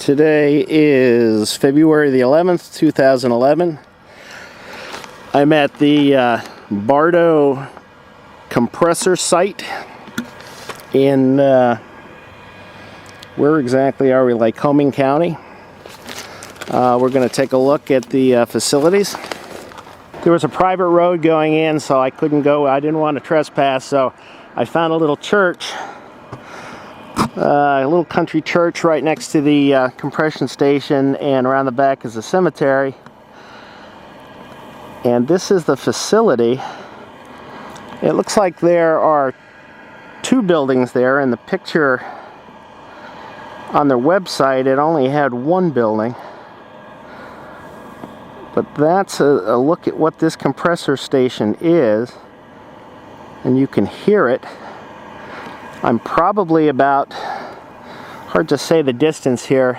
Today is February the 11th, 2011. I'm at the Barto Compressor site in, where exactly are we? Lycoming County. We're going to take a look at the facilities. There was a private road going in, so I couldn't go. I didn't want to trespass, so I found a little church. A little country church right next to the compression station, and around the back is a cemetery. And this is the facility. It looks like there are two buildings there. In the picture on their website, it only had one building. But that's a look at what this compressor station is, and you can hear it. I'm probably about, hard to say the distance here,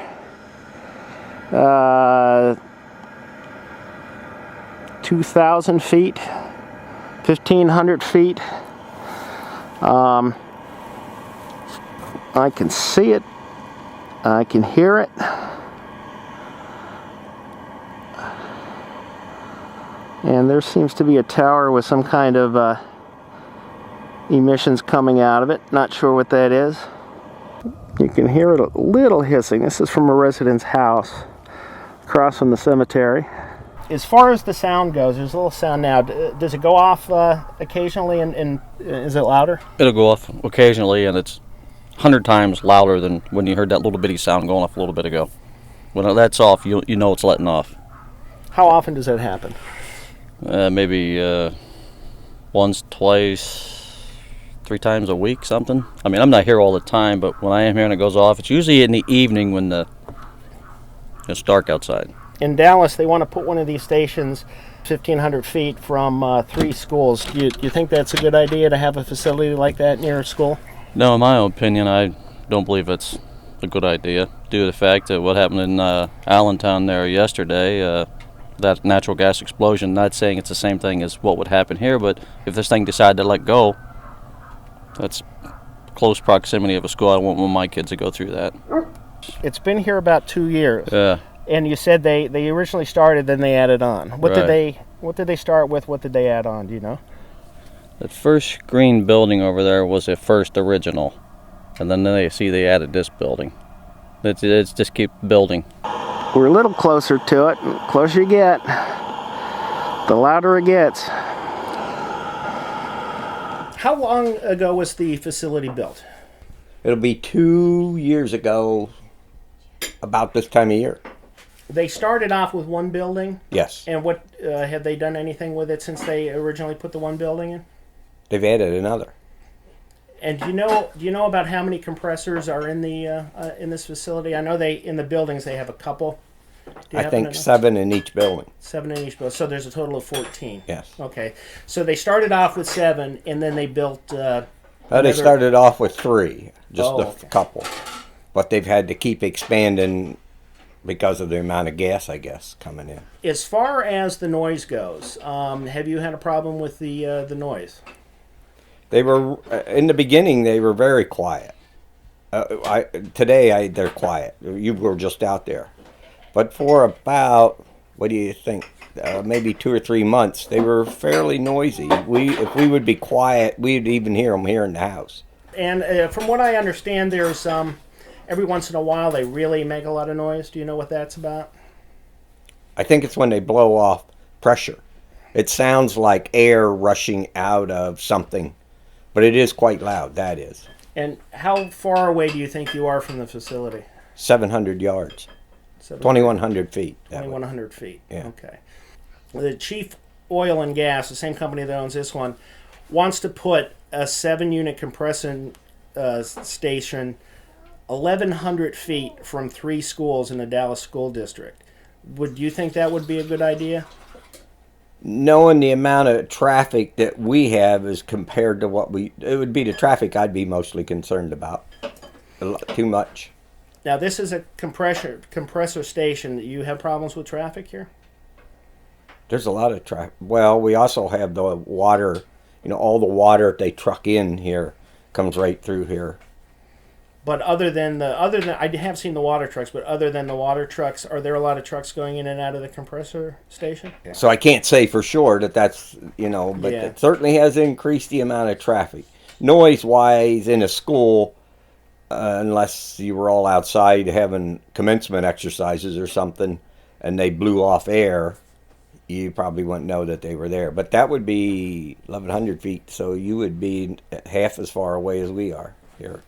2,000 feet, 1,500 feet. I can see it, I can hear it. And there seems to be a tower with some kind of emissions coming out of it. Not sure what that is. You can hear it a little hissing. This is from a resident's house across from the cemetery. As far as the sound goes, there's a little sound now. Does it go off occasionally, and is it louder? It'll go off occasionally, and it's 100 times louder than when you heard that little bitty sound going off a little bit ago. When that's off, you know it's letting off. How often does that happen? Maybe once, twice, 3 times a week, something. I mean, I'm not here all the time, but when I am here and it goes off, it's usually in the evening when it's dark outside. In Dallas, they want to put one of these stations 1,500 feet from 3 schools. Do you think that's a good idea to have a facility like that near a school? No, in my own opinion, I don't believe it's a good idea, due to the fact that what happened in Allentown there yesterday, that natural gas explosion. Not saying it's the same thing as what would happen here, but if this thing decided to let go, that's close proximity of a school. I don't want my kids to go through that. It's been here about 2 years. Yeah. And you said they originally started, then they added on. What did they start with? What did they add on? Do you know? That first green building over there was the first original, and then they added this building. It's just keep building. We're a little closer to it. The closer you get, the louder it gets. How long ago was the facility built? It'll be 2 years ago, about this time of year. They started off with one building? Yes. And what have they done anything with it since they originally put the one building in? They've added another. And do you know about how many compressors are in in this facility? I know in the buildings they have a couple. I think 7 in each building. 7 in each building. So there's a total of 14. Yes. Okay. So they started off with 7, and then they built. They started off with 3, just okay. a couple, but they've had to keep expanding because of the amount of gas, I guess, coming in. As far as the noise goes, have you had a problem with the noise? They were in the beginning. They were very quiet. Today they're quiet. You were just out there, but for about, what do you think? Maybe 2 or 3 months, they were fairly noisy. If we would be quiet, we'd even hear them here in the house. And from what I understand, there's every once in a while they really make a lot of noise. Do you know what that's about? I think it's when they blow off pressure. It sounds like air rushing out of something, but it is quite loud, that is. And how far away do you think you are from the facility? 700 yards. 2,100 feet. 2,100 feet. Yeah. Okay. The Chif Oil and Gas, the same company that owns this one, wants to put a 7-unit compression station 1,100 feet from 3 schools in the Dallas School District. Would you think that would be a good idea? Knowing the amount of traffic that we have as compared to it would be the traffic I'd be mostly concerned about. Too much. Now, this is a compressor station. Do you have problems with traffic here? There's a lot of traffic. Well, we also have the water. All the water they truck in here comes right through here. But other than I have seen the water trucks, but other than the water trucks, are there a lot of trucks going in and out of the compressor station? So I can't say for sure that's, but Yeah. it certainly has increased the amount of traffic. Noise-wise, in a school, unless you were all outside having commencement exercises or something, and they blew off air, you probably wouldn't know that they were there. But that would be 1,100 feet, so you would be half as far away as we are here.